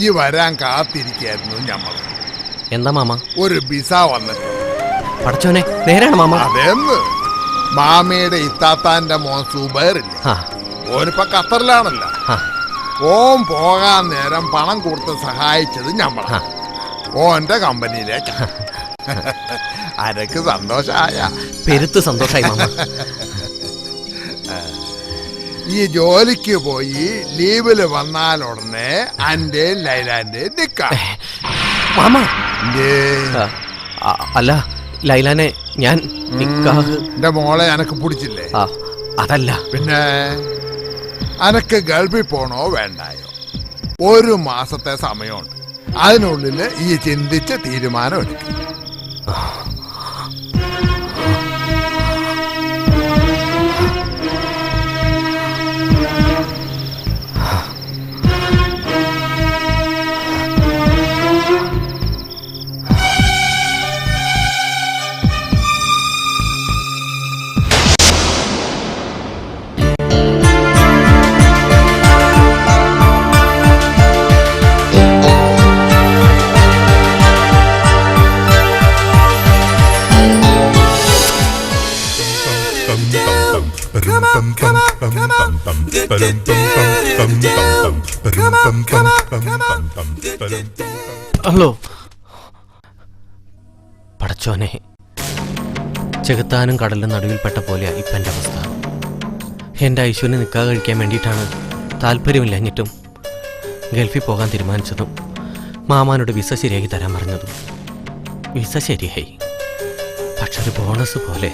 ഈ വരാൻ കാത്തിരിക്കായിരുന്നു ഞമ്മൾ. എന്താ മാമ? ഒരു വിസ വന്നിട്ട്. പഠിച്ചോനെ, നേരാണ് മാമ. അതെന്ന് മാമയുടെ ഇത്താത്താന്റെ മോൻ സുബൈറില്ലേ, ഓനിപ്പോ ഖത്തറിലാണല്ലോ. ഓൻ പോകാൻ നേരം പണം കൊടുത്ത് സഹായിച്ചത് ഞമ്മളാ, ഓന്റെ കമ്പനിയിലേക്ക്. അനക്ക് സന്തോഷായ? പെരുത്ത് സന്തോഷായി മാമ. ഈ ജോലിക്ക് പോയി ലീവില് വന്നാലുടനെ അന്റെ ലൈലാന്റെ നിക്കാ മാമ. അല്ല ലൈലാനെ ഞാൻ എന്റെ മോളെ എനക്ക് പിടിച്ചില്ലേ? അതല്ല. പിന്നെ അനക്ക് ഗൾഫിൽ പോണോ വേണ്ടായോ? 1 മാസത്തെ സമയമുണ്ട്. അതിനുള്ളിൽ ഈ ചിന്തിച്ച് തീരുമാനം എടുക്കും. ഹലോ പടച്ചോനെ, ചെകുത്താനും കടലിലും നടുവിൽപ്പെട്ട പോലെയാ ഇപ്പം എൻ്റെ അവസ്ഥ. എൻ്റെ ഐശ്വര്യന് നിൽക്കാതെ കഴിക്കാൻ വേണ്ടിയിട്ടാണ് താല്പര്യമില്ലഞ്ഞിട്ടും ഗൾഫിൽ പോകാൻ തീരുമാനിച്ചതും മാമാനോട് വിസ ശരിയാക്കി തരാൻ പറഞ്ഞതും. വിസ ശരിയായി, പക്ഷെ ഒരു ബോണസ് പോലെ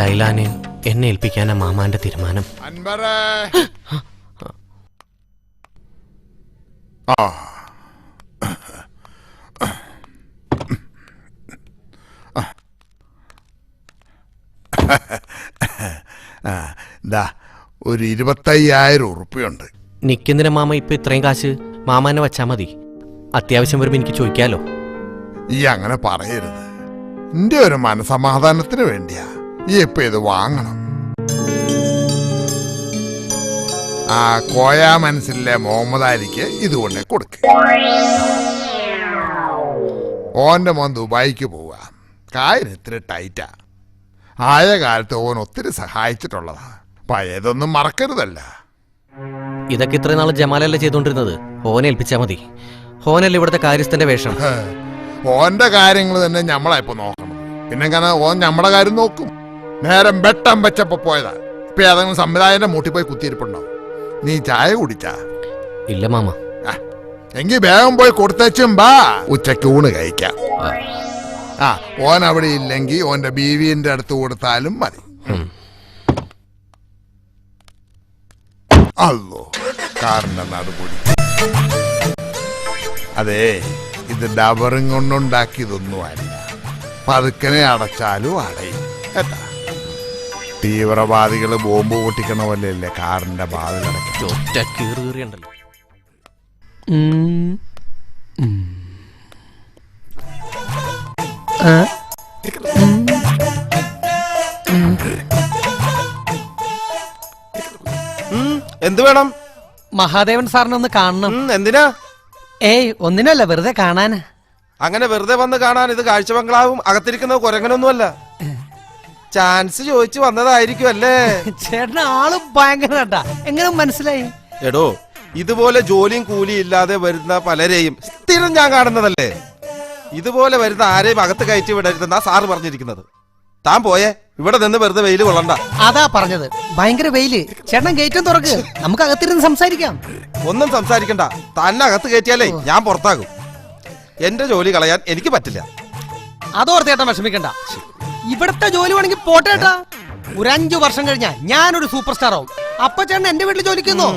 ലൈലാനെ എന്നെ ഏൽപ്പിക്കാനാ മാമാന്റെ തീരുമാനം. ഒരു 25,000 ഉറുപ്പിയുണ്ട്. നിക്കെന്തിനാ മാമ ഇപ്പൊ ഇത്രയും കാശ്? മാമാനെ വച്ചാ മതി, അത്യാവശ്യം വരുമ്പോ എനിക്ക് ചോദിക്കാലോ. ഈ അങ്ങനെ പറയരുത്, എന്റെ ഒരു മനസമാധാനത്തിന് വേണ്ടിയാ ഈ ഇപ്പൊ ഇത് വാങ്ങണം. ആ കോയാ മനസ്സിലെ മുഹമ്മദ് അലിക്ക് ഇതുകൊണ്ട് കൊടുക്ക. ഓന്റെ മോൻ ദുബായിക്ക് പോവാ, കായന് ഇത്തിരി ടൈറ്റാ. ആയ കാലത്ത് ഓൻ ഒത്തിരി സഹായിച്ചിട്ടുള്ളതാ, പഴയതൊന്നും മറക്കരുതല്ല. ഇതൊക്കെ ഇത്രയും നാളെ ജമാലല്ലേ ചെയ്തോണ്ടിരുന്നത്, ഓനെ ഏൽപ്പിച്ചാ മതി. ഓനല്ലേ ഇവിടുത്തെ കാര്യസ്ഥന്റെ വേഷം. ഓന്റെ കാര്യങ്ങൾ തന്നെ ഞമ്മളാ ഇപ്പൊ നോക്കണം. പിന്നെ കാരണം ഓൻ ഞമ്മടെ കാര്യം നോക്കും. നേരം വെട്ടം വെച്ചപ്പോ പോയതാ, ഇപ്പൊ ഏതെങ്കിലും സംവിധായകന്റെ മൂട്ടി പോയി കുത്തിയിരിപ്പുണ്ടാവും. നീ ചായ കുടിച്ചാ? ഇല്ല മാമ. എങ്കി വേഗം പോയി കൊടുത്തും ബാ, ഉച്ചക്ക് ഊണ് കഴിക്കാം. ഓൻ അവിടെ ഇല്ലെങ്കിൽ ഓന്റെ ബീവിന്റെ അടുത്ത് കൊടുത്താലും മതി. അല്ലോ കാറിന്റെ നടുപൊടി. അതെ, ഇത് ഡബറും കൊണ്ടുണ്ടാക്കിയതൊന്നും അല്ല, പതുക്കനെ അടച്ചാലും അടയും കേട്ടാ. തീവ്രവാദികള് ബോംബ് പൊട്ടിക്കണ പോലെയല്ലേ കാറിന്റെ വാതിലടയ്ക്കണ്ടല്ലോ. എന്ത് വേണം? മഹാദേവൻ സാറിനെ ഒന്ന് കാണണം. എന്തിനാ? ഏയ് ഒന്നിനല്ല, വെറുതെ കാണാന്. അങ്ങനെ വെറുതെ വന്ന് കാണാൻ ഇത് കാഴ്ച ബംഗ്ലാവും അകത്തിരിക്കുന്ന കുരങ്ങനൊന്നുമല്ല. ചാൻസ് ചോദിച്ചു വന്നതായിരിക്കും അല്ലേ? ചേട്ടന് ആള് ഭയങ്കര. എങ്ങനെ മനസ്സിലായി? എടോ, ഇതുപോലെ ജോലിയും കൂലിയും ഇല്ലാതെ വരുന്ന പലരെയും സ്ഥിരം ഞാൻ കാണുന്നതല്ലേ. ഇതുപോലെ വരുന്ന ആരെയും അകത്ത് കയറ്റി വിടരുതെന്നാ സാറ് പറഞ്ഞിരിക്കുന്നത്. താൻ പോയേ, ഇവിടെ നിന്ന് വെറുതെ വെയില് കൊള്ളണ്ട. അതാ പറഞ്ഞത്, ഭയങ്കര വെയില്. ചേട്ടൻ ഗേറ്റും തുറക്ക്, നമുക്ക് അകത്തിരുന്ന് സംസാരിക്കാം. ഒന്നും സംസാരിക്കണ്ട, തന്നെ അകത്ത് കയറ്റിയാലേ ഞാൻ പുറത്താകും. എന്റെ ജോലി കളയാൻ എനിക്ക് പറ്റില്ല. അതോർത്ത് ചേട്ടൻ വിഷമിക്കണ്ട, ഇവിടത്തെ ജോലി വേണമെങ്കിൽ പോട്ടെ ചേട്ടാ. ഒരു 5 വർഷം കഴിഞ്ഞാ ഞാനൊരു സൂപ്പർ സ്റ്റാർ ആവും. അപ്പൊ ചേട്ടൻ എന്റെ വീട്ടിൽ ജോലിക്കുന്നോ?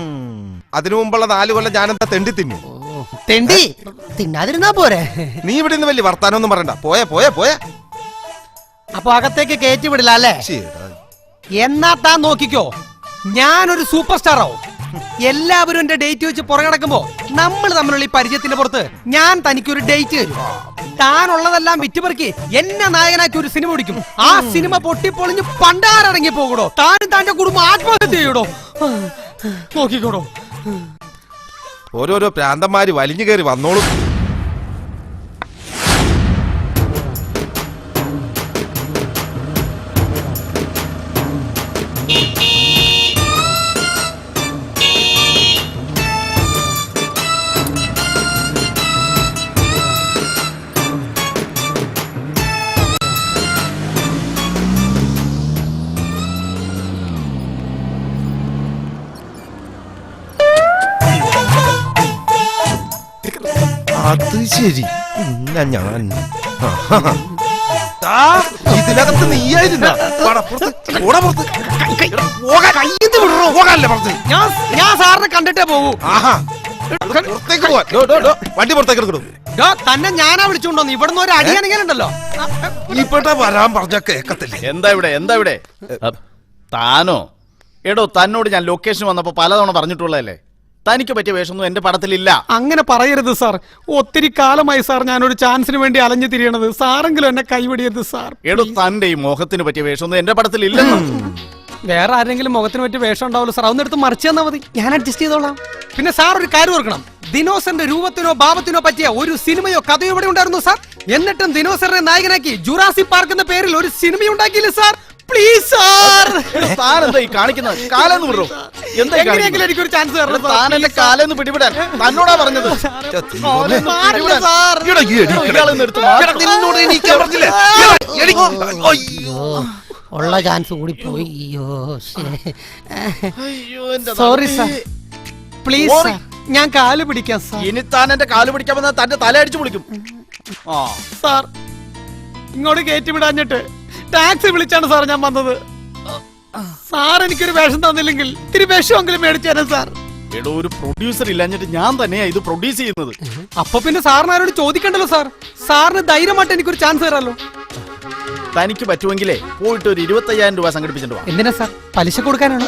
അതിനു മുമ്പുള്ള 4 കൊല്ലം ഞാനെന്താ തെണ്ടി തിന്നു? തെണ്ടി തിന്നാതിരുന്നാ പോരെ. നീ ഇവിടെ നിന്ന് വലിയ വർത്താനൊന്നും പറയണ്ട, പോയെ പോയെ പോയെ. അപ്പൊ അകത്തേക്ക് കയറ്റി വിടില്ല അല്ലേ? എന്നാ താൻ നോക്കിക്കോ, ഞാനൊരു സൂപ്പർ സ്റ്റാർ ആവും. എല്ലാവരും എന്റെ ഡേറ്റ് വെച്ച് പുറകടക്കുമ്പോ നമ്മൾ തമ്മിലുള്ള ഈ പരിചയത്തിന്റെ പുറത്ത് ഞാൻ തനിക്കൊരു ഡേറ്റ് തരും. താനുള്ളതെല്ലാം വിറ്റുപെറുക്കി എന്നെ നായകനാക്കി ഒരു സിനിമ പിടിക്കും. ആ സിനിമ പൊട്ടിപ്പൊളിഞ്ഞ് പണ്ടാരടങ്ങി പോകൂടോ. താനും തന്റെ കുടുംബം ആത്മഹത്യ ചെയ്യൂടോ. നോക്കിക്കോടോ. ഓരോരോ പ്രാന്തന്മാര് വലിഞ്ഞു കയറി വന്നോളും. അത് ശരി, ഞാൻ ഇതിനകത്ത് നീയായിരുന്ന ഞാൻ സാറിനെ കണ്ടിട്ടേ പോകൂ. വണ്ടി പുറത്തേക്ക് എടുക്കണം. തന്നെ ഞാനാ വിളിച്ചുകൊണ്ടോന്ന് ഇവിടുന്ന് ഒരു അടിയാണെങ്കിലുണ്ടല്ലോ. ഇവിടെ വരാൻ പറഞ്ഞ കേക്കത്തില്ല. എന്താ ഇവിടെ താനോ? എടോ, തന്നോട് ഞാൻ ലൊക്കേഷൻ വന്നപ്പോ പലതവണ പറഞ്ഞിട്ടുള്ളതല്ലേ, തനിക്ക് പറ്റിയ വേഷമൊന്നും എന്റെ പടത്തിലില്ല. അങ്ങനെ പറയരുത് സാർ. ഒത്തിരി കാലമായി സാർ ഞാനൊരു ചാൻസിന് വേണ്ടി അലഞ്ഞു തിരിയണത്. സാറെങ്കിലും എന്നെ കൈവിടിയരുത് സാർ. എടോ, തന്റെ ഈ മുഖത്തിന് പറ്റിയ വേഷമൊന്നും എന്റെ പടത്തിലില്ലെന്ന്. വേറെ ആരെങ്കിലും മുഖത്തിന് പറ്റിയ വേഷം ഉണ്ടാവുമല്ലോ സാർ. അതൊന്നും എടുത്ത് മറിച്ചു തന്നാൽ മതി, ഞാൻ അഡ്ജസ്റ്റ് ചെയ്തോളാം. പിന്നെ സാർ ഒരു കാര്യം ഓർക്കണം, ദിനോസറിന്റെ രൂപത്തിനോ ഭാവത്തിനോ പറ്റിയ ഒരു സിനിമയോ കഥയോ ഇവിടെ ഉണ്ടായിരുന്നു സാർ. എന്നിട്ടും ദിനോസറിനെ നായകനാക്കി ജുറാസിക് പാർക്ക് എന്ന പേരിൽ ഒരു സിനിമ ഉണ്ടാക്കിയില്ല സാർ. Please sir. താനെന്താ ഈ കാണിക്കുന്നത്? കാലെന്ന് വിടോ. എങ്ങനെയെങ്കിലും എനിക്കൊരു ചാൻസ് തരണം സാർ. താൻ എന്റെ കാലെന്ന് പിടിപെടാൻ തന്നോടാ പറഞ്ഞത്. ഉള്ള ചാൻസ് കൂടി പോയി. സോറി സാർ, പ്ലീസ് സാർ, ഞാൻ കാല് പിടിക്കാം സാർ. ഇനി താൻ എന്റെ കാല് പിടിക്കാൻ വന്നാൽ തന്റെ തല അടിച്ചു പൊളിക്കും. സാർ ഇങ്ങോട്ട് കയറ്റി വിടാഞ്ഞിട്ട് ടാക്സി വിളിച്ചാണ് സാർ ഞാൻ വന്നത്. സാർ എനിക്കൊരു വേഷം തന്നില്ലെങ്കിൽ ഇത്തിരി വേഷമെങ്കിലും മേടിച്ചു തരാം സാർ. എടോ, ഒരു പ്രൊഡ്യൂസർ ഇല്ലാഞ്ഞിട്ട് ഞാൻ തന്നെയാ ഇത് പ്രൊഡ്യൂസ് ചെയ്യുന്നത്. അപ്പൊ പിന്നെ സാറിന് ആരോട് ചോദിക്കണ്ടല്ലോ സാർ. സാറിന് ധൈര്യമായിട്ട് എനിക്കൊരു ചാൻസ് തരാമല്ലോ. തനിക്ക് പറ്റുമെങ്കിലേ പോയിട്ട് ഒരു 25,000 രൂപ സംഘടിപ്പിച്ചിട്ട് വാ. എന്തിനാ സാർ? പലിശ കൊടുക്കാനാണോ?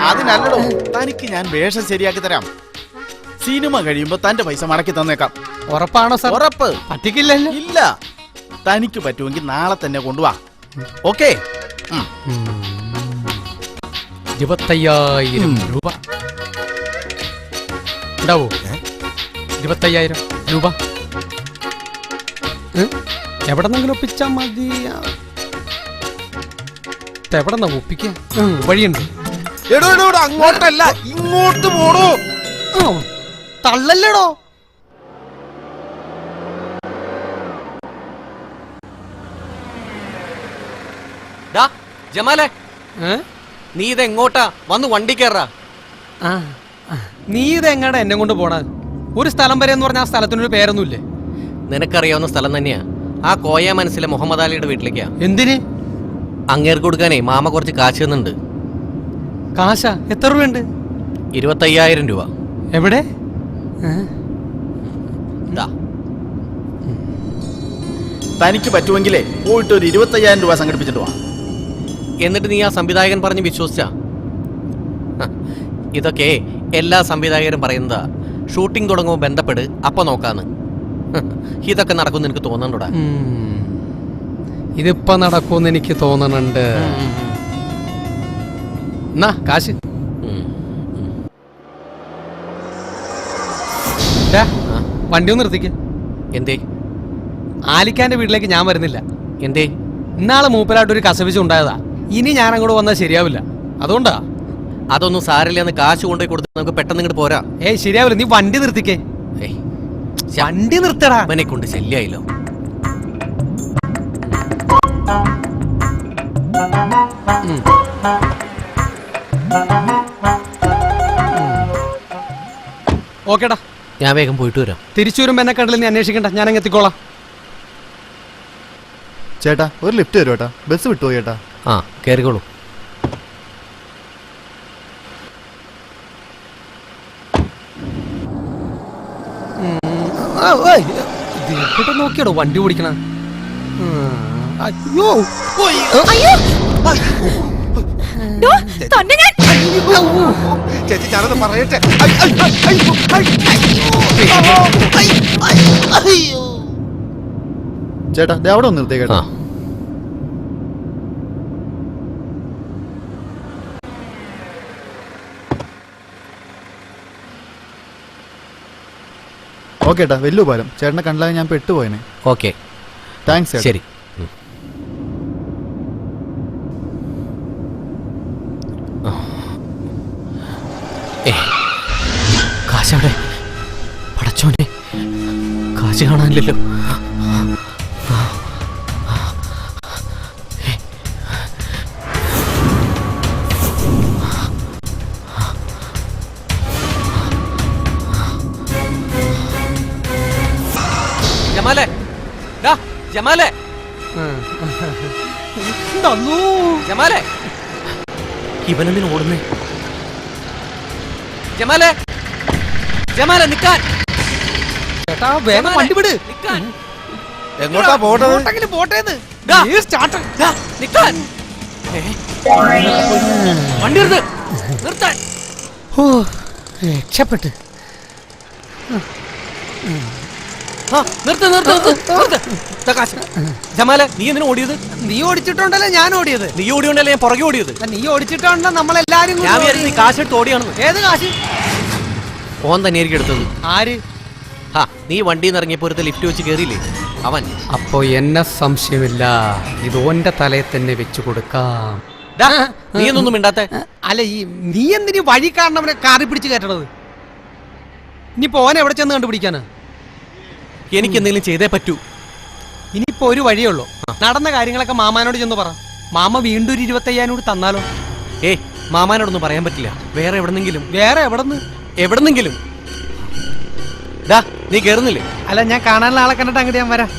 അതിനല്ലടോ, തനിക്ക് ഞാൻ വേഷം ശരിയാക്കി തരാം. സിനിമ കഴിയുമ്പോ തന്റെ പൈസ മടക്കി തന്നേക്കാം. ഉറപ്പാണോ സാർ? ഉറപ്പ്. പറ്റിക്കില്ലല്ലോ. ഇല്ല, തനിക്ക് പറ്റുമെങ്കിൽ നാളെ തന്നെ കൊണ്ടുവാ. ഓക്കേ? 25,000 രൂപ ഉണ്ടാവോ? 25,000 രൂപ എവിടെന്നെങ്കിലും ഒപ്പിച്ചാ മതി. എവിടെന്നാ ഒപ്പിക്ക? വഴിയുണ്ട്. എടോ, അങ്ങോട്ടല്ല ഇങ്ങോട്ട് പോടോ. തള്ളല്ലടോ. ജമാലെ, നീ ഇതെങ്ങോട്ടാ? വന്ന് വണ്ടി കയറാ. നീ ഇതെങ്ങാടാ എന്നെ കൊണ്ട് പോണ? ഒരു സ്ഥലം വരെ എന്ന് പറഞ്ഞ ആ സ്ഥലത്തിനൊരു പേരൊന്നുമില്ലേ? നിനക്കറിയാവുന്ന സ്ഥലം തന്നെയാ. ആ കോയ മനസ്സിലെ മുഹമ്മദ് അലിയുടെ വീട്ടിലേക്കാ. എന്തിന്? അങ്ങേർക്ക് കൊടുക്കാനേ മാമ കുറച്ച് കാശ് തന്നുണ്ട്. കാശ? എത്ര രൂപയുണ്ട്? 25,000 രൂപ. എവിടെ? തനിക്ക് പറ്റുമെങ്കിലേ പോയിട്ട് ഒരു 25,000 രൂപ സംഘടിപ്പിച്ചിട്ട് വാ. എന്നിട്ട് നീ ആ സംവിധായകൻ പറഞ്ഞ് വിശ്വസിച്ചാ? ഇതൊക്കെ എല്ലാ സംവിധായകരും പറയുന്നതാ. ഷൂട്ടിംഗ് തുടങ്ങുമ്പോൾ ബന്ധപ്പെട്, അപ്പൊ നോക്കാന്ന്. ഇതൊക്കെ നടക്കുമെന്ന് എനിക്ക് തോന്നണ്ടോടാ? ഇതിപ്പോ നടക്കുമെന്ന് എനിക്ക് തോന്നണുണ്ട്. എന്നാ കാശ്. വണ്ടി ഒന്ന് നിർത്തിക്ക. എന്തേ? ആലിക്കാന്റെ വീട്ടിലേക്ക് ഞാൻ വരുന്നില്ല. എന്തേ? ഇന്നാളെ മൂപ്പരായിട്ടൊരു കസവിച്ച് ഉണ്ടായതാ. ഇനി ഞാൻ അങ്ങോട്ട് വന്നാൽ ശരിയാവില്ല. അതുകൊണ്ടാ. അതൊന്നും സാരില്ലെന്ന് കാശ് കൊണ്ടുപോയി കൊടുത്ത് നമുക്ക് പെട്ടെന്ന് ഇങ്ങോട്ട് പോരാ. ഏയ് ശരിയാവില്ല, നീ വണ്ടി നിർത്തിക്കേ. വണ്ടി നിർത്തടാ. അവനെ കൊണ്ട് ശല്യായില്ലോ. ഓക്കേടാ, ഞാൻ വേഗം പോയിട്ട് വരാം. തിരിച്ചു വരുമ്പോ എന്നെ കണ്ടില്ല, നീ അന്വേഷിക്കണ്ട, ഞാൻ അങ്ങ് എത്തിക്കോളാം. ചേട്ടാ, ഒരു ലിഫ്റ്റ് തരുമോ ചേട്ടാ? ബസ് വിട്ടുപോയി ചേട്ടാ. ആ, കയറിക്കോളൂ. നോക്കിയാടോ വണ്ടി ഓടിക്കണ. അയ്യോ ചേച്ചി, ഞാനത് പറയട്ടെ. ചേട്ടാ, ദേ അവിടെ ഒന്ന് നിർത്തിയേ കേട്ടോ. ഓക്കെ ഏട്ടാ, വലിയ ഉപകാരം. ചേട്ടനെ കണ്ടാൽ ഞാൻ പെട്ടുപോയനെ. Okay thanks. ശരി. കാശവിടെ പടച്ചോനെ, കാശ് കാണാനില്ലല്ലോ. ജമാലെ, ഡാ, ജമാലെ, ജമാലെ, ഇവനെന്തിനു ഓടുന്നേ? ജമാലെ, ജമാലെ നിക്കാൻ. ചേട്ടാ വേഗം വണ്ടി വിട്. നിക്കാൻ. എങ്ങോട്ടാ പോട്ടത്? എങ്ങോട്ടെങ്കിലും പോട്ടേന്ന്. ഡാ, ഈ സ്റ്റാർട്ട്. ഡാ, നിക്കാൻ. വണ്ടി നിർത്ത്, നിർത്താൻ. ഓ, രക്ഷപ്പെട്ട്. ആ, നിർത്ത്, നിർത്ത്, നിർത്ത്, നിർത്ത്. ദാ കാശ്. ജമാലെ, നീ എന്തിനാ ഓടിയത്? നീ ഓടിച്ചിട്ടുണ്ടല്ലേ ഞാൻ ഓടിയത്. നീ ഓടിയോണ്ടല്ലേ ഞാൻ പുറകെ ഓടിയത്. നീ ഓടിച്ചിട്ടുണ്ടോ നമ്മളെല്ലാരും കൂടി ഞാൻ വിചാരിച്ചു നീ ഓടിയത്. കാശെടുത്ത് ഓടിയാണെന്ന്. ഏത് കാശ്? ഓൻ തന്നെയായിരിക്കും എടുത്തത്. ആര്? ആ, നീ വണ്ടിയിൽ നിന്ന് ഇറങ്ങിയപ്പോ ഒരു ലിഫ്റ്റ് വെച്ച് കയറിയില്ലേ അവൻ. അപ്പോ എന്നെ സംശയമില്ല, ഇത് ഓന്റെ തലയിൽ തന്നെ വെച്ചു കൊടുക്കാം. ഡാ, നീ എന്നൊന്നും മിണ്ടാത്തെ. അല്ല, ഈ നീ എന്തിനീ വഴി കാണണവനെ കാറി പിടിച്ച് കയറ്റണത്? ഇനിയിപ്പോ ഓനെ എവിടെ ചെന്ന് കണ്ടുപിടിക്കാനാ? എനിക്ക് എന്തെങ്കിലും ചെയ്തേ പറ്റൂ. ഇനിയിപ്പോ ഒരു വഴിയേ ഉള്ളൂ. നടന്ന കാര്യങ്ങളൊക്കെ മാമാനോട് ചെന്ന് പറ. മാമ വീണ്ടും ഒരു 25,000 കൂടി തന്നാലോ? ഏയ്, മാമാനോടൊന്നും പറയാൻ പറ്റില്ല. വേറെ എവിടെന്നെങ്കിലും. വേറെ എവിടെന്ന്? എവിടെന്നെങ്കിലും. ഡാ, നീ കേറുന്നില്ലേ? അല്ല, ഞാൻ കാണാനുള്ള ആളെ കണ്ടിട്ട് അങ്ങോട്ട് ഞാൻ വരാം.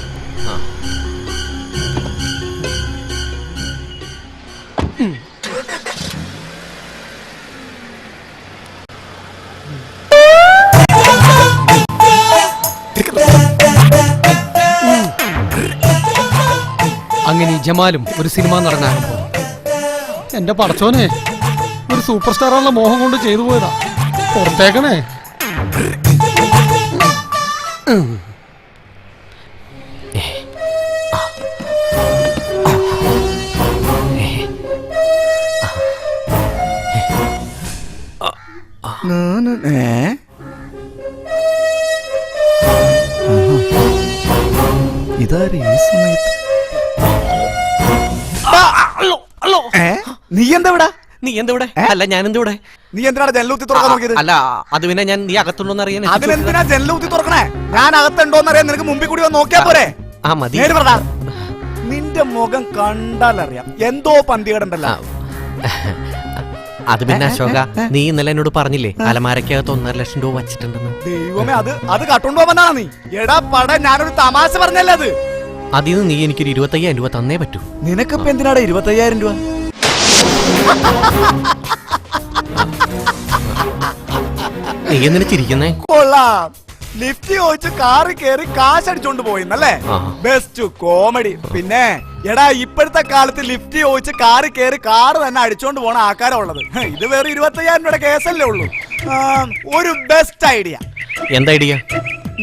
അങ്ങനെ ഈ ജമാലും ഒരു സിനിമ നടനാകുമ്പോ എന്റെ പടച്ചോനെ, ഒരു സൂപ്പർ സ്റ്റാറുള്ള മോഹം കൊണ്ട് ചെയ്തു പോയതാ. പുറത്തേക്കണേ. ഇതാര് ഈ സമയത്ത്? നീ എന്താ ഇവിടെ? നീ എന്തെവിടെ? അല്ല, ഞാൻ എന്തെവിടെ? നീ എന്തിനാണ് ജനലൂത്തി തുറക്കാൻ നോക്കിയത്? അല്ല, അത് പിന്നെ ഞാൻ നീ അകത്തുണ്ടോന്ന് അറിയാൻ. അതിനെന്തിനാ ജനലൂത്തി തുറക്കണേ? ഞാൻ അകത്തുണ്ടോന്ന് അറിയാൻ നിനക്ക് മുമ്പിൽ കൂടി ഒന്ന് നോക്കിയാ പോരെ? ആ, മതി. നേര് പറടാ. നിന്റെ മുഖം കണ്ടാലറിയാം എന്തോ പന്തികേടുണ്ടല്ലോ. അത് പിന്നെ അശോക, നീ ഇന്നലെ എന്നോട് പറഞ്ഞില്ലേ അലമാരക്കകത്ത് 1.5 ലക്ഷം രൂപ വച്ചിട്ടുണ്ടെന്ന്. ദൈവമേ, അത് കട്ടുണ്ടോ വന്നാണ് നീ? എടാ പട, ഞാനൊരു തമാശ പറഞ്ഞല്ലേ അത്. അതിന്ന് നീ എനിക്കൊരു 25,000 രൂപ തന്നേ പറ്റൂ. നിനക്കിപ്പോ എന്തിനാടാ 25,000 രൂപ? നീ എന്തിനാ ചിരിക്കുന്നേ? കൊള്ളാം. ലിഫ്റ്റ് ചോദിച്ച് കാറി കയറി കാശ് അടിച്ചോണ്ട് പോയിന്നല്ലേ? Best comedy. പിന്നെ എടാ, ഇപ്പോഴത്തെ കാലത്ത് ലിഫ്റ്റ് ചോദിച്ച് കാറി കയറി കാറ് തന്നെ അടിച്ചോണ്ട് പോണ ആൾക്കാരാ ഉള്ളത്. ഇത് വേറെ 25,000 രൂപയുടെ കേസല്ലേ ഉള്ളൂ. ഒരു ബെസ്റ്റ് ഐഡിയ. എന്താ ഐഡിയ?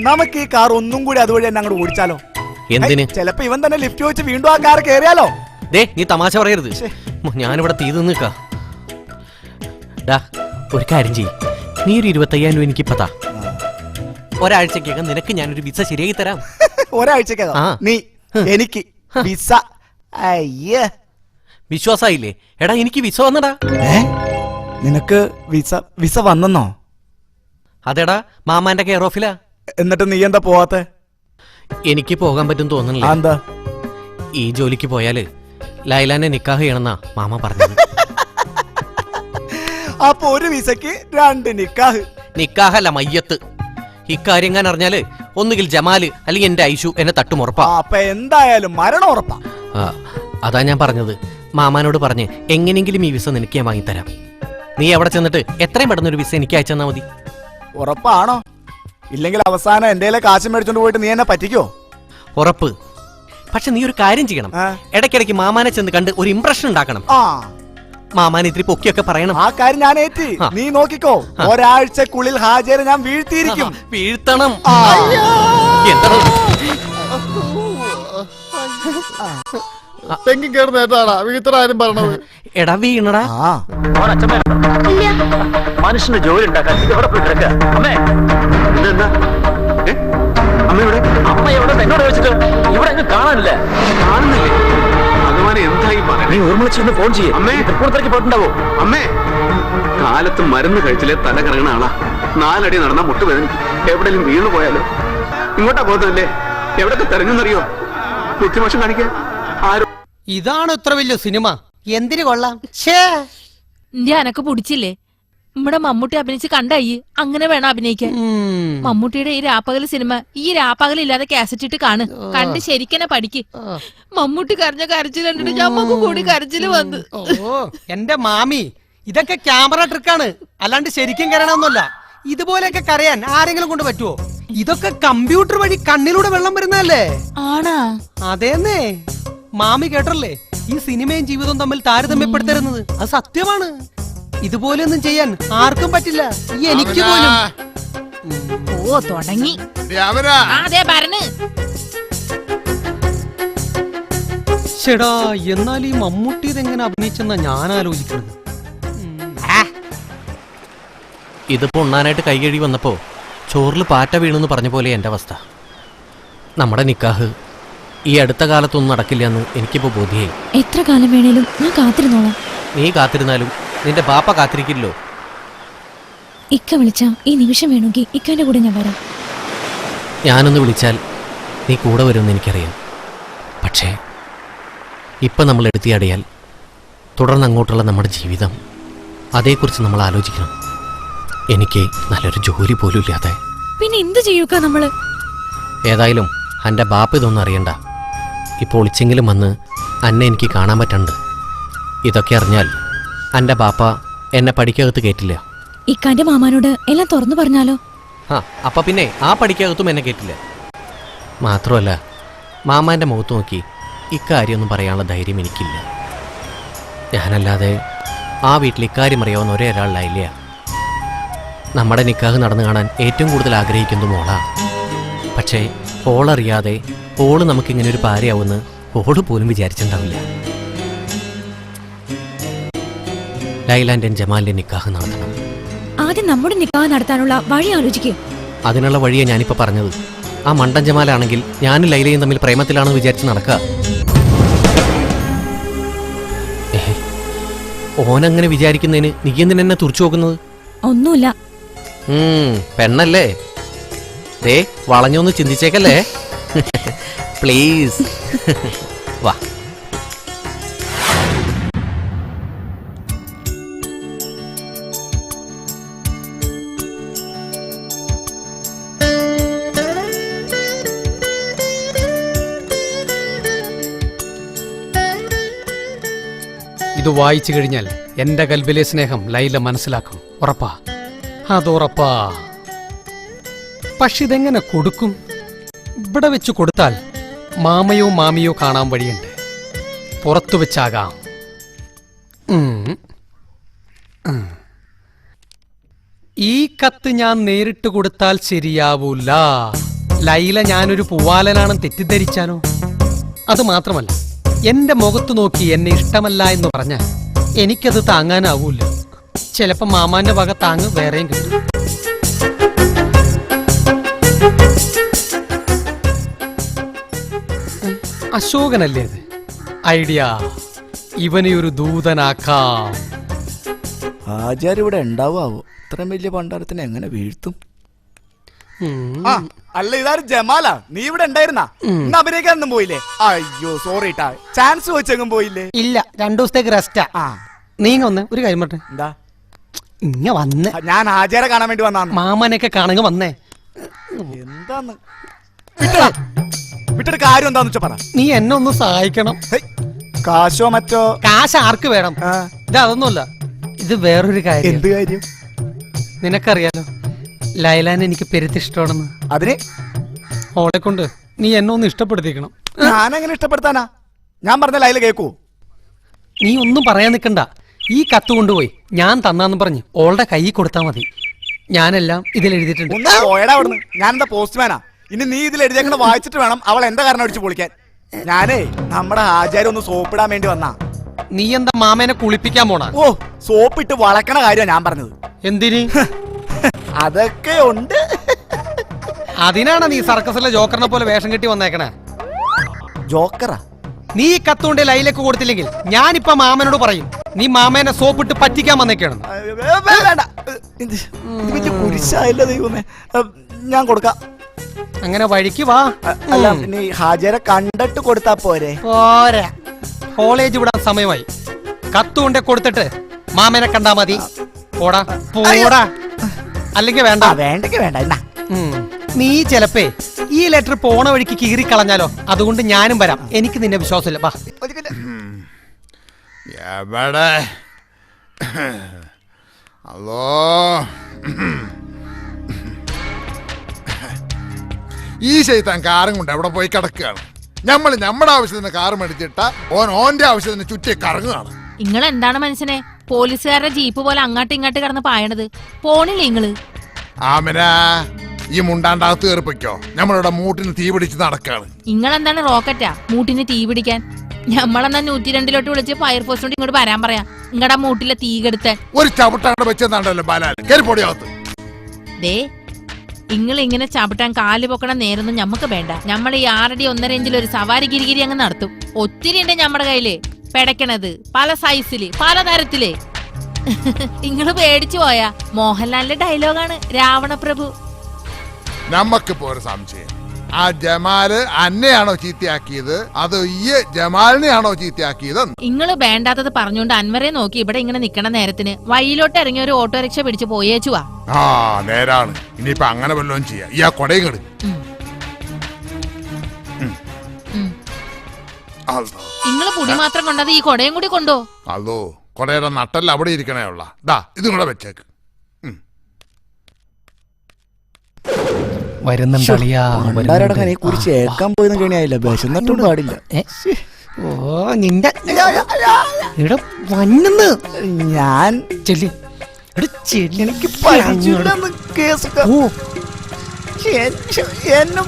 നമുക്ക് ഈ കാർ ഒന്നും കൂടി അതുവഴി തന്നെ അങ്ങോട്ട് ഓടിച്ചാലോ? എന്തിന്? ചിലപ്പോ ഇവൻ തന്നെ ലിഫ്റ്റ് ചോദിച്ച് വീണ്ടും ആ കാർ കയറിയാലോ? ദേ, നീ തമാശ പറയരുത്. ഞാനിവിടെ തീ നിൽക്കാ. ഡാ, ഒരു കാര്യം ചെയ്യ്. നീ ഒരു 25,000 രൂപ എനിക്ക് ഇപ്പത്താ. ഒരാഴ്ചക്കകം നിനക്ക് ഞാനൊരു വിസ ശരിയാക്കി തരാം. ഒരാഴ്ചക്കകം നീ എനിക്ക് വിസ? അയ്യേ, വിശ്വാസായില്ലേ? എടാ, എനിക്ക് വിസ വന്നടാ. നിനക്ക് വിസ വന്നെന്നോ? അതെടാ, മാമാന്റെ കെയർ ഓഫിലാ. എന്നിട്ട് നീ എന്താ പോവാത്തെ? എനിക്ക് പോകാൻ പറ്റും തോന്നുന്നില്ല. എന്താ? ഈ ജോലിക്ക് പോയാല് ലൈലാനെ നിക്കാഹ് ചെയ്യണമെന്നാ മാമ പറഞ്ഞത്. അപ്പൊ ഒരു വിസക്ക് 2 നിക്കാഹ്? നിക്കാഹല്ല, മയ്യത്ത്. ഇക്കാര്യം ഞാൻ അറിഞ്ഞാല് ഒന്നുകിൽ ജമാല് അല്ലെങ്കിൽ എന്റെ ഐഷു എന്നെ തട്ടുമുറപ്പാ. അപ്പൊ എന്തായാലും മരണം ഉറപ്പാ. അതാ ഞാൻ പറഞ്ഞത്. മാമാനോട് പറഞ്ഞ് എങ്ങനെയെങ്കിലും ഈ വിസ നിനക്ക് ഞാൻ വാങ്ങിത്തരാം. നീ അവിടെ ചെന്നിട്ട് എത്രയും പെട്ടെന്ന് ഒരു വിസ എനിക്ക് അയച്ചെന്നാ മതി. ഉറപ്പാണോ? ഇല്ലെങ്കിൽ അവസാനം എന്റെ കാശ് മേടിച്ചോണ്ട് പോയിട്ട് നീ എന്നെ പറ്റിക്കോ? ഉറപ്പ്. പക്ഷെ നീ ഒരു കാര്യം ചെയ്യണം. ഇടയ്ക്കിടയ്ക്ക് മാമാനെ ചെന്ന് കണ്ട് ഒരു ഇംപ്രഷൻ ഉണ്ടാക്കണം. മാമാൻ ഇത്തിരി പൊക്കിയൊക്കെ പറയണം. ആ കാര്യം ഞാൻ ഏറ്റി. നീ നോക്കിക്കോ, ഒരാഴ്ചക്കുള്ളിൽ ഹാജര് ഞാൻ വീഴ്ത്തിയിരിക്കും. വീഴ്ത്തണം. എന്താണ് തെങ്ങി കയറുന്നേട്ടാടാ വീഴ്ത്തറ ആരും പറഞ്ഞത്? എടാ, വീണടാ. മനുഷ്യന് ജോലി ഉണ്ടാക്കാൻ ഇതെന്താ അമ്മ ഇവിടെ? അമ്മ എവിടെ എന്നോട് വെച്ചിട്ട് ഇവിടെ അങ്ങ് കാണാനില്ല. കാണുന്നില്ലേ? ഭഗവാനെ എന്തായി നീ ഊർമിളച്ചൊന്ന് ഫോൺ ചെയ്യേ. അമ്മേ തൃപ്പൂണിത്തറയ്ക്ക് പോയിട്ടുണ്ടാവോ? അമ്മേ കാലത്ത് മരുന്ന് കഴിച്ചില്ലേ തല കറങ്ങണ ആളാ. 4 അടി നടന്ന മുട്ട് വേദനിക്കും. എവിടെയെങ്കിലും വീണു പോയാലോ? ഇങ്ങോട്ടാ പോകുന്നതല്ലേ? എവിടൊക്കെ തെരഞ്ഞെന്നറിയോ? ബുദ്ധിമോശം കാണിക്കാൻ ആരോ. ഇതാണ് ഇത്ര വലിയ സിനിമ. എന്തിനു കൊള്ളാം? ഇന്ത്യ എനക്ക് പിടിച്ചില്ലേ? നമ്മുടെ മമ്മൂട്ടി അഭിനയിച്ച് കണ്ടായി. അങ്ങനെ വേണം അഭിനയിക്കാൻ. മമ്മൂട്ടിയുടെ ഈ രാപ്പകൽ സിനിമ ഈ രാപ്പകൽ ഇല്ലാതെ കാസറ്റ് ഇട്ട് കാണ്. കണ്ട് ശരിക്കനെ പഠിക്ക്. മമ്മൂട്ടി കരഞ്ഞ കരച്ചിൽ കണ്ടിട്ട് ഞമ്മക്കും കൂടി കരച്ചില് വന്ന്. ഓ എന്റെ മാമി, ഇതൊക്കെ ക്യാമറ ട്രിക്കാണ്, അല്ലാണ്ട് ശരിക്കും കരണമെന്നല്ല. ഇതുപോലെയൊക്കെ കരയാൻ ആരെങ്കിലും കൊണ്ട് പറ്റുമോ? ഇതൊക്കെ കമ്പ്യൂട്ടർ വഴി കണ്ണിലൂടെ വെള്ളം വരുന്നതല്ലേ? ആണാ? അതേന്നേ. മാമി കേട്ടല്ലേ, ഈ സിനിമയും ജീവിതവും തമ്മിൽ താരതമ്യപ്പെടുത്തരുന്നത്. അത് സത്യമാണ്. ഇതുപോലെയൊന്നും ചെയ്യാൻ ആർക്കും പറ്റില്ല, ഈ എനിക്ക് പോലും. ഓ തുടങ്ങി. അവരാ അതെ പറഞ്ഞ്. ചേടാ, എന്നാൽ ഈ മമ്മൂട്ടി ഇതെങ്ങനെ അഭിനയിച്ചെന്നാ ഞാൻ ആലോചിക്കുന്നത്. ഇതിപ്പോ ഉണ്ണാനായിട്ട് കൈ കഴുകി വന്നപ്പോ ചോറിൽ പാറ്റ വീണെന്ന് പറഞ്ഞ പോലെ എൻ്റെ അവസ്ഥ. നമ്മുടെ നിക്കാഹ് ഈ അടുത്ത കാലത്തൊന്നും നടക്കില്ല എന്ന് എനിക്കിപ്പോ ബോധ്യായി. എത്ര കാലം വേണേലും ഞാൻ കാത്തിരുന്നോളാം. നീ കാത്തിരുന്നാലും നിന്റെ ബാപ്പ കാത്തിരിക്കില്ലോ. ഇക്ക വിളിച്ചാ ഈ നിമിഷം വേണമെങ്കിൽ ഇക്കാന്റെ കൂടെ ഞാൻ വരാം. ഞാനൊന്ന് വിളിച്ചാൽ നീ കൂടെ വരുമെന്ന് എനിക്കറിയാം. പക്ഷേ ഇപ്പം നമ്മൾ എടുത്തിയാടിയാൽ തുടർന്ന് അങ്ങോട്ടുള്ള നമ്മുടെ ജീവിതം, അതേക്കുറിച്ച് നമ്മൾ ആലോചിക്കണം. എനിക്ക് നല്ലൊരു ജോലി പോലും ഇല്ലാതെ പിന്നെ എന്ത് ചെയ്യൂക്ക നമ്മള്? ഏതായാലും എൻ്റെ ബാപ്പ ഇതൊന്നും അറിയണ്ട. ഇപ്പോൾ ഒളിച്ചെങ്കിലും വന്ന് അന്നെ എനിക്ക് കാണാൻ പറ്റണ്ട്. ഇതൊക്കെ അറിഞ്ഞാൽ എൻ്റെ ബാപ്പ എന്നെ പഠിക്കകത്ത് കയറ്റില്ല. ഇക്കാന്റെ മാമാനോട് എല്ലാം തുറന്നു പറഞ്ഞാലോ? ആ അപ്പം പിന്നെ ആ പഠിക്കകത്തും എന്നെ കയറ്റില്ല. മാത്രമല്ല മാമാൻ്റെ മുഖത്ത് നോക്കി ഇക്കാര്യമൊന്നും പറയാനുള്ള ധൈര്യം എനിക്കില്ല. ഞാനല്ലാതെ ആ വീട്ടിൽ ഇക്കാര്യം അറിയാവുന്ന ഒരേ ഒരാളിലായില്ല. നമ്മുടെ നിക്കാഹ് നടന്നു കാണാൻ ഏറ്റവും കൂടുതൽ ആഗ്രഹിക്കുന്നത് മോളാ. പക്ഷേ ഓളറിയാതെ ഓള് നമുക്കിങ്ങനെ ഒരു ഭാര്യയാവുമെന്ന് ഓള് പോലും വിചാരിച്ചിട്ടുണ്ടാവില്ല. ലൈലാൻ്റെയും ജമാലിൻ്റെ നിക്കാഹ് നടത്തണം. ആദ്യം നമ്മുടെ നിക്കാഹ് നടത്താനുള്ള വഴി ആലോചിക്കുക. അതിനുള്ള വഴിയാണ് ഞാനിപ്പോൾ പറഞ്ഞത്. ആ മണ്ടൻ ജമാലാണെങ്കിൽ ഞാനും ലൈലയും തമ്മിൽ പ്രേമത്തിലാണെന്ന് വിചാരിച്ച് നടക്കുക. ഓനങ്ങനെ വിചാരിക്കുന്നതിന് നീ എന്തിനാ എന്നെ തുറച്ചു നോക്കുന്നത്? ഒന്നുമില്ല. പെണ്ണല്ലേ? ദേ വളഞ്ഞൊന്ന് ചിന്തിച്ചേക്കല്ലേ പ്ലീസ്. വാ. ഇത് വായിച്ചു കഴിഞ്ഞാൽ എന്റെ കൽബിലെ സ്നേഹം ലൈല മനസ്സിലാക്കും. ഉറപ്പാ, അതുറപ്പാ. പക്ഷെ ഇതെങ്ങനെ കൊടുക്കും? ഇവിടെ വെച്ച് കൊടുത്താൽ മാമയോ മാമിയോ കാണാൻ വഴിയുണ്ട്. പുറത്തു വെച്ചാകാം. ഈ കത്ത് ഞാൻ നേരിട്ട് കൊടുത്താൽ ശരിയാവൂല. ലൈല ഞാനൊരു പൂവാലനാണെന്ന് തെറ്റിദ്ധരിച്ചാനോ? അത് മാത്രമല്ല, എന്റെ മുഖത്ത് നോക്കി എന്നെ ഇഷ്ടമല്ല എന്ന് പറഞ്ഞാൽ എനിക്കത് താങ്ങാനാവൂല. ചിലപ്പോ മാമാന്റെ വക താങ്ങ് വേറെയും കിട്ടും. അശോകനല്ലേ അത്? ഐഡിയ. ഇവനെ ഒരു ദൂതനാക്കാം. ആചാര്യ ഇവിടെ ഉണ്ടാവാവോ? ഇത്രയും വലിയ പണ്ടാരത്തിന് എങ്ങനെ വീഴ്ത്തും? അല്ല, ഇതാരും ജമാലാ? നീ ഇവിടെ ഉണ്ടായിരുന്നാ? ഇന്ന് അഭിനയിക്കാനൊന്നും പോയില്ലേ? അയ്യോ സോറി ട്ടാ, ചാൻസ് വെച്ചെങ്കും പോയില്ലേ? ഇല്ല, 2 ദിവസത്തേക്ക് റെസ്റ്റാ. നീങ്ങ വന്ന് ഒരു കാര്യം പറഞ്ഞെ. എന്താ? ഇങ്ങ വന്ന് ഞാൻ ആചാര്യ കാണാൻ വേണ്ടി വന്നാന്ന്. മാമനെയൊക്കെ കാണുക വന്നേ. എന്താന്ന് വിട്ടിട്ട് കാര്യം എന്താന്ന് വെച്ചാ പറ. നീ എന്നെ ഒന്ന് സഹായിക്കണം. കാശോ മറ്റോ? കാശ് ആർക്ക് വേണം? ഇത് അതൊന്നുമല്ല, ഇത് വേറൊരു കാര്യം. എന്ത് കാര്യം? നിനക്കറിയാലോ ലൈലാനെ എനിക്ക് പെരുത്തിഷ്ടമാണെന്ന്. അതിന് ഓളെ കൊണ്ട് നീ എന്നെ ഒന്ന് ഇഷ്ടപ്പെടുത്തിക്കണം. ഞാനെങ്ങനെ ഇഷ്ടപ്പെടുത്താനാ? ഞാൻ പറഞ്ഞ ലൈല കേക്കൂ? നീ ഒന്നും പറയാൻ നിൽക്കണ്ട. ഈ കത്ത് കൊണ്ടുപോയി ഞാൻ തന്നാന്ന് പറഞ്ഞ് ഓളുടെ കൈ കൊടുത്താ മതി. ഞാനെല്ലാം ഇതിൽ എഴുതിയിട്ടുണ്ട്. ഒന്ന് പോയടാ അവിടുന്ന്. ഞാൻ എന്താ പോസ്റ്റ്മാനാ? ഇനി നീ ഇതിൽ എഴുതിയേക്കണ വായിച്ചിട്ട് വേണം അവൾ എന്താ കാരണം അടിച്ചു പൊളിക്കാൻ. ഞാനേ നമ്മുടെ ആചാര്യം ഒന്ന് സോപ്പിടാൻ വേണ്ടി വന്നാ. നീ എന്താ മാമേനെ കുളിപ്പിക്കാൻ പോണ? ഓ, സോപ്പിട്ട് വളക്കണ കാര്യമാണ് ഞാൻ പറഞ്ഞത്. എന്തിന്? അതൊക്കെ ഉണ്ട്. അതിനാണ് നീ സർക്കസിലെ ജോക്കറിനെ പോലെ വേഷം കെട്ടി വന്നേക്കണേ. ജോക്കറാ? നീ ഈ കത്തുകൊണ്ട് ലൈലേക്ക് കൊടുത്തില്ലെങ്കിൽ ഞാനിപ്പോ മാമനോട് പറയും നീ മാമേനെ സോപ്പിട്ട് പറ്റിക്കാൻ വന്നേക്കാണ്. വേണ്ട, ഇത് വലിയ കുരിശായില്ല ദൈവമേ. ഞാൻ കൊടുക്കാം. അങ്ങനെ വഴിക്ക് വാ. അല്ല, നീ ഹാജരെ കണ്ടിട്ട് കൊടുത്താ പോരെ? പോരാ, കോളേജ് വിടാൻ സമയമായി. കത്തുകൊണ്ടേ കൊടുത്തിട്ട് മാമനെ കണ്ടാ മതി. പോടാ പോടാ, അല്ലെങ്കിൽ വേണ്ട. വേണ്ടെങ്കിൽ വേണ്ട. എന്നാ നീ ചെലപ്പേ ഈ ലെറ്റർ പോണ വഴിക്ക് കീറിക്കളഞ്ഞാലോ? അതുകൊണ്ട് ഞാനും വരാം. എനിക്ക് നിന്നെ വിശ്വാസമില്ല. വാ. എവിടെ? ഹലോ, ഈ ശൈത്താൻ കാറും കൊണ്ട് എവിടെ പോയി കിടക്കുകയാണ്? നമ്മുടെ ആവശ്യത്തിന് കാറ് മേടിച്ചിട്ട ഓന്റെ ആവശ്യത്തിന് ചുറ്റി കറങ്ങുകയാണ്. നിങ്ങൾ എന്താണ് മനുഷ്യനെ പോലീസുകാരുടെ ജീപ്പ് പോലെ അങ്ങോട്ടും ഇങ്ങോട്ട് കിടന്ന് പായണത്? പോണില്ലേ നിങ്ങള്? ആമന, ഈ മുണ്ടാണ്ടകത്ത് കയറിപ്പിക്കോ. നമ്മളിവിടെ മൂട്ടിന് തീ പിടിച്ച് നടക്കാണ്. നിങ്ങളെന്താണ് റോക്കറ്റാ മൂട്ടിന് തീ പിടിക്കാൻ? ഞമ്മളെന്നാ 102 വിളിച്ച് ഫയർഫോഴ്സിനോട് ഇങ്ങോട്ട് വരാൻ പറയാം. നിങ്ങളുടെ മൂട്ടിലെ തീ കെടുത്താൻ ഒരു ചവിട്ടാണ്ട് വെച്ചെന്നാണ്ടല്ലോ ബാലാൽ. കയറിപ്പൊടിയകത്ത്. ദേ, നിങ്ങൾ ഇങ്ങനെ ചവിട്ടാൻ കാല് പൊക്കണ നേരൊന്നും ഞമ്മക്ക് വേണ്ട. നമ്മൾ ഈ 6 അടി 1.5 ഇഞ്ചിൽ ഒരു സവാരി ഗിരിഗിരി അങ്ങ് നടത്തും. ഒത്തിരി ഉണ്ട് നമ്മുടെ കയ്യില് പെടക്കണത്, പല സൈസില്, പല തരത്തില്. നിങ്ങള് പേടിച്ചു പോയാ? മോഹൻലാലിന്റെ ഡയലോഗാണ് രാവണപ്രഭു. നമ്മക്കിപ്പോ ഒരു സംശയം, ആ ജമാല് അന്നെയാണോ ചീത്തയാക്കിയത് അതോ ഈ ജമാലിനെയാണോ ചീത്തയാക്കിയത്? നിങ്ങള് വേണ്ടാത്തത് പറഞ്ഞുകൊണ്ട് അൻവറെ നോക്കി ഇവിടെ ഇങ്ങനെ നിക്കണ നേരത്തിന് വഴിയിലോട്ട് ഇറങ്ങിയ ഒരു ഓട്ടോറിക്ഷ പിടിച്ച് പോയേച്ചുവാ. ആ നേരാണ്. ഇനിയിപ്പൊ അങ്ങനെ വല്ലതും ചെയ്യാം. ഈ ആ കൊടയും കെടു. നിങ്ങള് പുടി മാത്രം കൊണ്ടത് ഈ കൊടയും കൂടി കൊണ്ടോ? അതോ, കൊടയുടെ നട്ടല്ല അവിടെ ഇരിക്കണേ ഉള്ള. ദാ ഇതും കൂടെ വെച്ചേക്ക്. വരുന്നുണ്ടളിയാ കുറിച്ച് ഏക്കാൻ പോയതും കണിയായില്ല. വിശന്നിട്ടും പാടില്ല. ഓ നിന്റെ വന്നെന്ന് ഞാൻ ചെല്ലി എനിക്ക് കേസ് എന്നെ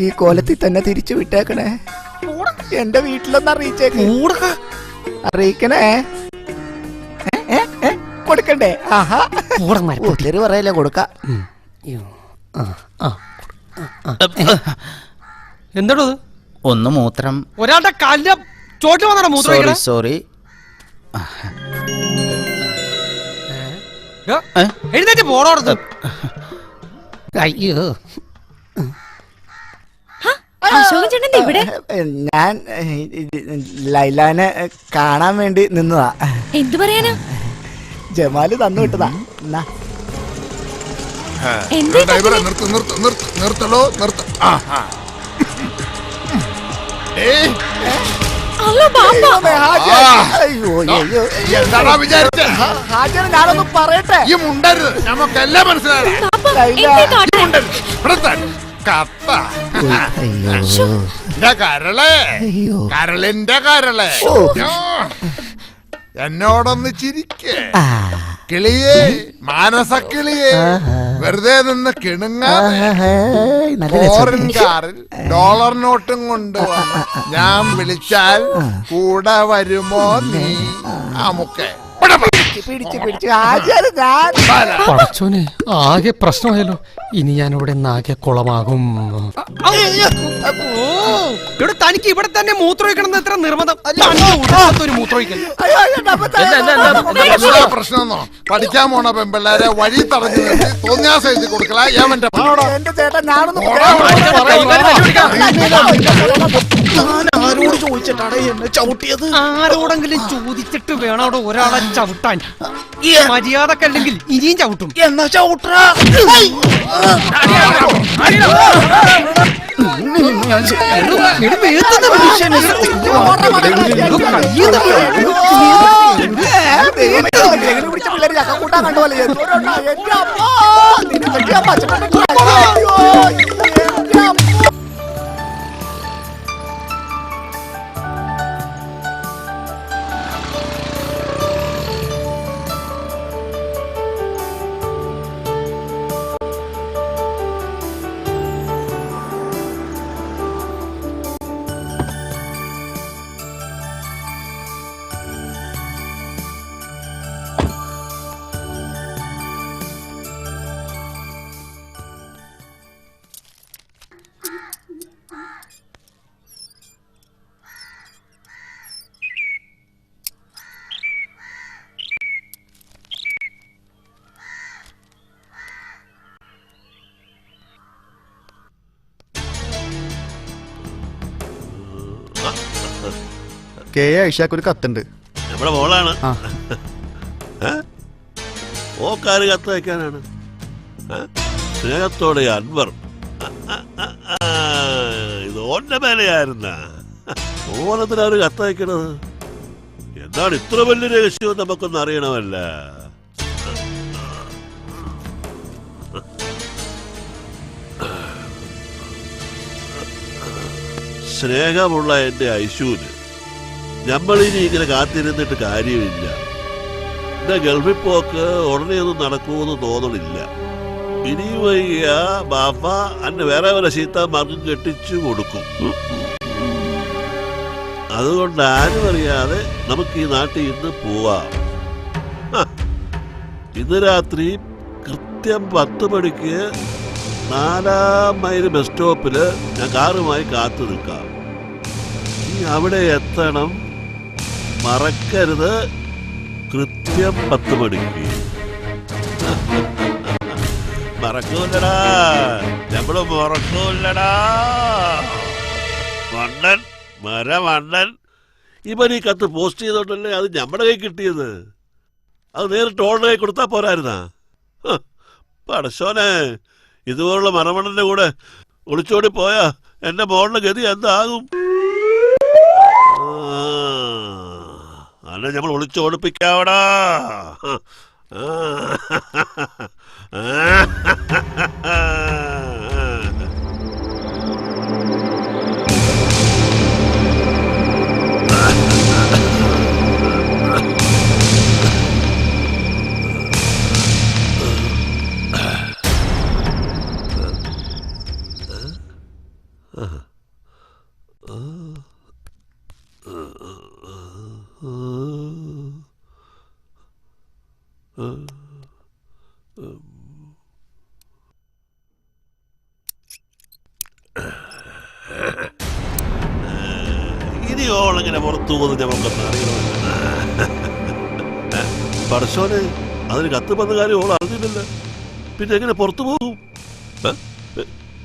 ഈ കോലത്തിൽ തന്നെ തിരിച്ചു വിട്ടേക്കണേ. എന്റെ വീട്ടിലൊന്ന് അറിയിക്കണേ. കൊടുക്കണ്ടേ? ആഹാ, ഒത്തിരി പറയല്ലേ കൊടുക്ക. എന്താണോ ഒന്ന് മൂത്രം. ഒരാളുടെ കാലിന്റെ ചോട്ട് വന്നാണ് മൂത്രം. സോറി. എഴുന്നേറ്റ് പോണോടത്ത്. അയ്യോ, ഞാൻ ലൈലാനെ കാണാൻ വേണ്ടി നിന്നതാ. എന്തു പറയാനാ? ജമാല് തന്നു വിട്ടതാ. നിർത്തലോ നിർത്ത. എന്താടാ വിചാരിച്ചേ? ഞാനൊന്ന് പറയട്ടെ. ഈ മുണ്ടരുത്, നമുക്കെല്ലാം മനസ്സിലായി. കരളെ, കരളിന്റെ കരളെ, എന്നോടൊന്ന് ചിരിക്കേ കിളിയേ, മാനസക്കിളിയേ. വെറുതെ നിന്ന് കിണുങ്ങാതെ ഫോറിൻ കാറിൽ ഡോളർ നോട്ടും കൊണ്ടുവന്ന് ഞാൻ വിളിച്ചാൽ കൂടെ വരുമോ നീ? അമുക്കെ പടച്ചോനെ, ആകെ പ്രശ്നമായല്ലോ. ഇനി ഞാൻ ഇവിടെ ആകെ കുളമാകും. തനിക്ക് ഇവിടെ തന്നെ മൂത്രമൊഴിക്കണം എത്ര നിർബന്ധം? ഒരു മൂത്രമൊഴിക്കൽ പ്രശ്നമെന്നോ? പഠിക്കാൻ പോണ പെമ്പിള്ളേരെ വഴി തടഞ്ഞു തോന്നിയാ സൈസ് കൊടുക്കല. എന്റെ ചേട്ടാ, ഞാനൊന്ന് ആരോട് ചോദിച്ചിട്ടാണ് എന്നെ ചവിട്ടിയത്? ആരോടെങ്കിലും ചോദിച്ചിട്ട് വേണം അവിടെ ഒരാളെ ചവിട്ടാൻ. മര്യാദക്കല്ലെങ്കിൽ ഇനിയും ചവിട്ടും. എന്നാ ചവിട്ട. പിള്ളേര് ചക്കൂട്ടാൻ കണ്ടുപോലെ ഐഷാക്ക് ഒരു കത്തുണ്ട്. നമ്മുടെ മോളാണ്. ആ. ഓക്കാര് കത്ത് വയ്ക്കാനാണ്. സ്നേഹത്തോടെ അൻവർ. ഇത് ഓന്റെ മേലെയായിരുന്ന ഓനത്തിനാണ് കത്ത് വയ്ക്കണത്. എന്താണ് ഇത്ര വലിയ രഹസ്യം നമുക്കൊന്നും അറിയണമല്ല. സ്നേഹമുള്ള എന്റെ ഐശുവിന് നമ്മളിനി ഇങ്ങനെ കാത്തിരുന്നിട്ട് കാര്യമില്ല. എന്റെ ഗൾഫിൽ പോക്ക് ഉടനെ ഒന്നും നടക്കുമെന്ന് തോന്നണില്ല. ഇനി വയ്യ ബാപ്പ അന്നെ വേറെ വല്ല ചീത്ത മാർഗം കെട്ടിച്ചു കൊടുക്കും. അതുകൊണ്ട് ആരും അറിയാതെ നമുക്ക് ഈ നാട്ടിൽ ഇന്ന് പോവാം. ഇന്ന് രാത്രി കൃത്യം 10 മണിക്ക് 4-ാം മൈൽ ബസ് സ്റ്റോപ്പില് ഞാൻ കാറുമായി കാത്തു നിൽക്കാം. നീ അവിടെ എത്തണം, മറക്കരുത്. കൃത്യം 10 മണിക്ക്. മറക്കൂല്ലടാ, നമ്മള് മറക്കൂല്ലടാ. മണ്ടൻ, മരമണ്ടൻ. ഇവൻ ഈ കത്ത് പോസ്റ്റ് ചെയ്തോണ്ടല്ലേ അത് നമ്മുടെ കൈ കിട്ടിയത്. അത് നേരിട്ട് ഓളുടെ കൈ കൊടുത്താ പോരായിരുന്നാ? പടശോനെ, ഇതുപോലുള്ള മരമണ്ണന്റെ കൂടെ ഒളിച്ചോടി പോയാ എന്റെ മോളുടെ ഗതി എന്താകും? അല്ലെ നമ്മൾ ഒളിച്ചോടിപ്പിക്കാവടാ. ഇനി ഓളെങ്ങനെ പുറത്തു പോകുന്നത് നമുക്കൊന്നും അറിയണമല്ല. പടശോനെ, അതിന് കത്ത് വന്ന കാര്യം ഓൾ അറിഞ്ഞില്ലല്ലോ. പിന്നെ എങ്ങനെ പുറത്തു പോകും?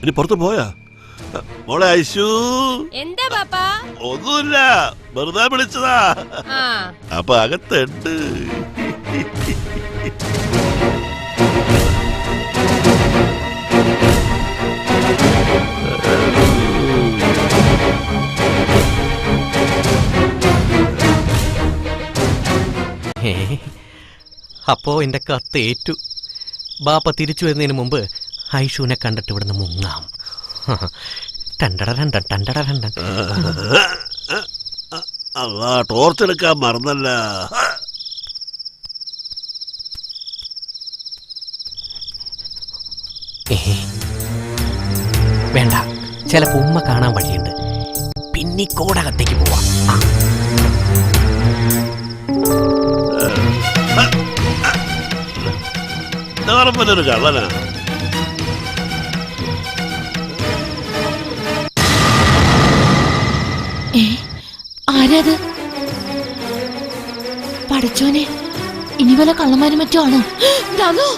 ഇനി പുറത്തു പോയാ മോളെ ഐശു? എന്താ പാപ്പാ? ഒന്നുമില്ല, വെറുതെ വിളിച്ചതാ. അപ്പൊ അകത്തുണ്ട്. അപ്പോ എന്റെ കത്ത് ഏറ്റു. ബാപ്പ തിരിച്ചു വരുന്നതിന് മുമ്പ് ഐഷുവിനെ കണ്ടിട്ട് ഇവിടുന്ന് മുങ്ങാം. ടോർച്ചെടുക്കാൻ മറന്നല്ല. വേണ്ട, ചിലപ്പോ ഉമ്മ കാണാൻ വഴിയുണ്ട്. പിന്നെ കോടകത്തേക്ക് പോവാം. ഒരു കള്ളനാ. ആരാത്? പഠിച്ചോനെ, ഇനി വല്ല കള്ളന്മാരും മറ്റോ ആണോ? രാഘോ,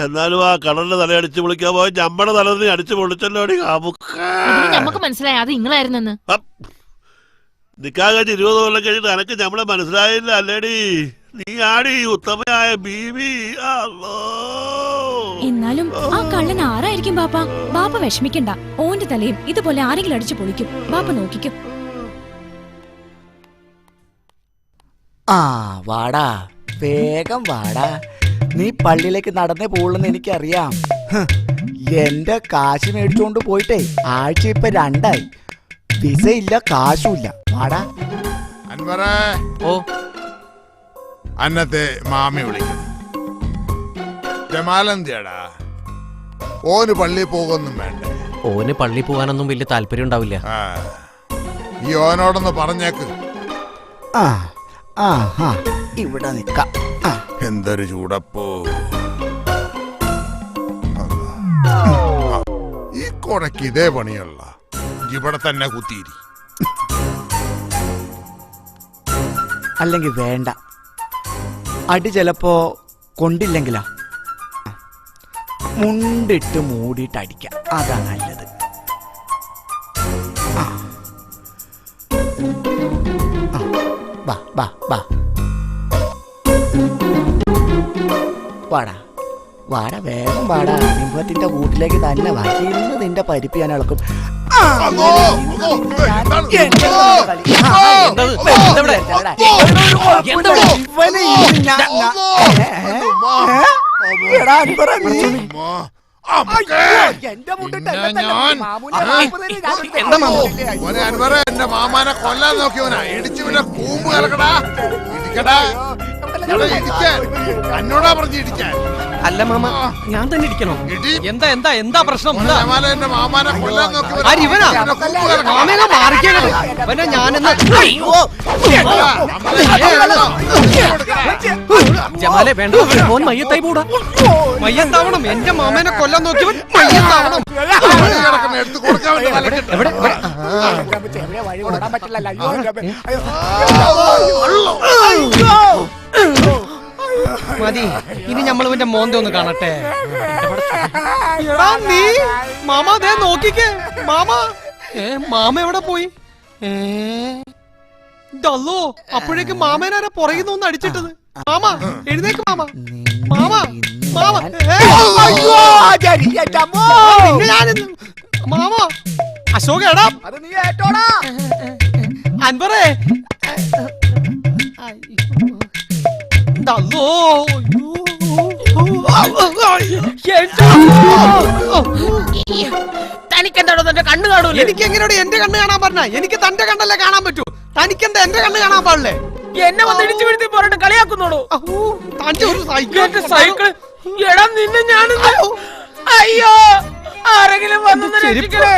എന്നാലും ആ കടലിന്റെ തലയടിച്ച് വിളിക്കാൻ പോയി നമ്മുടെ തലതിനെ അടിച്ചു പൊളിച്ചല്ലോ. നമുക്ക് മനസ്സിലായി അത് നിങ്ങളായിരുന്നെന്ന്. നിക്കാ കഴിഞ്ഞ് 20 കൊല്ലം കഴിഞ്ഞിട്ട് എനക്ക് നമ്മളെ മനസ്സിലായില്ല അല്ലേടി? നീ ആടി ഉത്തമയായ ബീവി. എന്നാലും ആ കള്ളൻ ആരായിരിക്കും ബാപ്പ? ബാപ്പ വിഷമിക്കണ്ട, ഓന്റെ തലയും ഇതുപോലെ ആരെങ്കിലും അടിച്ചു പൊളിക്കും. ബാപ്പ നോക്കിക്കും. വാടാ, വേഗം വാടാ. നീ പള്ളിയിലേക്ക് നടന്നേ പോകുള്ളെന്ന് എനിക്കറിയാം. എന്റെ കാശ് മേടിച്ചോണ്ട് പോയിട്ടേ ആഴ്ച ഇപ്പൊ 2 വിസ ഇല്ല, കാശുമില്ല. വാടാ. അൻവറേ, ഓ, അന്നത്തെ മാമി വിളിക്കുന്നു. ജമാലെന്തിയാടാ? ഓന് പള്ളിയിൽ പോകുമൊന്നും വേണ്ടേ? ഓന് പള്ളി പോകാനൊന്നും വലിയ താല്പര്യം ഉണ്ടാവില്ല. ആ, ഈ ഓനോടൊന്ന് പറഞ്ഞേക്ക്. ഇവിടെ നിക്കാം. എന്തൊരു ചൂടപ്പോ. ഈ കൊടക്ക് ഇതേ പണിയല്ല, ഇവിടെ തന്നെ കുത്തിയിരി. അല്ലെങ്കിൽ വേണ്ട, അടി ചിലപ്പോ കൊണ്ടില്ലെങ്കിലാ മുണ്ടിട്ട് മൂടിയിട്ട് അടിക്കാം, അതാ നല്ലത്. വാ വാ വാ വാടാ വാടാ, വേഗം വാടാ. സിംഹത്തിന്റെ കൂട്ടിലേക്ക് തന്നെ വാക്കിയിരുന്ന് നിന്റെ പരിപ്പ് ഞാൻ ഇളക്കും. എന്റെ മാമാനെ കൊല്ലാൻ നോക്കിയവനാ, ഇടിച്ചു പിന്നെ കൂമ്പ് കലക്കടാ. ഇടിക്കടാ, എന്നോടാ പറഞ്ഞു ഇടിക്കാൻ. അല്ല മാമ, ഞാൻ തന്നെ ഇടിക്കണോ? എന്താ എന്താ എന്താ പ്രശ്നം? എന്റെ മാമാനെ കൊല്ലാൻ നോക്കിയവനാ. ഇവനാ മാമേനെ മാറിക്കണോ? ഇവനെ ഞാനെന്ന് ജമാലെ വേണ്ട, മോൻ മയ്യത്തായി പോടാ. മയ്യത്താവണം. എന്റെ മാമേനെ കൊല്ലാൻ നോക്കിയവൻ മയ്യത്താവണം. എടുത്തു കൊടുക്കാൻ എവിടെ? മതി, ഇനി നമ്മൾ ഇവന്റെ മോന്ത ഒന്ന് കാണട്ടെ. എടാ നീ മാമ, ദേ നോക്കിക്കേ മാമ. മാമ എവിടെ പോയി? ഇതല്ലോ, അപ്പോഴേക്കും മാമേനാരെ പുറകിൽ നിന്ന് അടിച്ചിട്ടത്. മാമ എഴുന്നേക്ക് mama. Mama mama mama Ashok എടാ, അൻവറേ തനിക്കെന്താണോ തന്റെ കണ്ണ് കാണൂല? എനിക്ക് എങ്ങനെയാണ് എന്റെ കണ്ണ് കാണാൻ പറഞ്ഞ? എനിക്ക് തന്റെ കണ്ണല്ലേ കാണാൻ പറ്റൂ. തനിക്കെന്താ എന്റെ കണ്ണ് കാണാൻ പാടില്ലേ? എന്നെ വന്ന് ഇടിച്ചു വീഴ്ത്തി പോരാട്ട് കളിയാക്കുന്നോളൂ. തന്റെ ഒരു സൈക്കിൾ സൈക്കിൾ എടാ, നിന്നെ ഞാൻ അയ്യോ, ആരെങ്കിലും വന്നു രക്ഷിക്കണേ.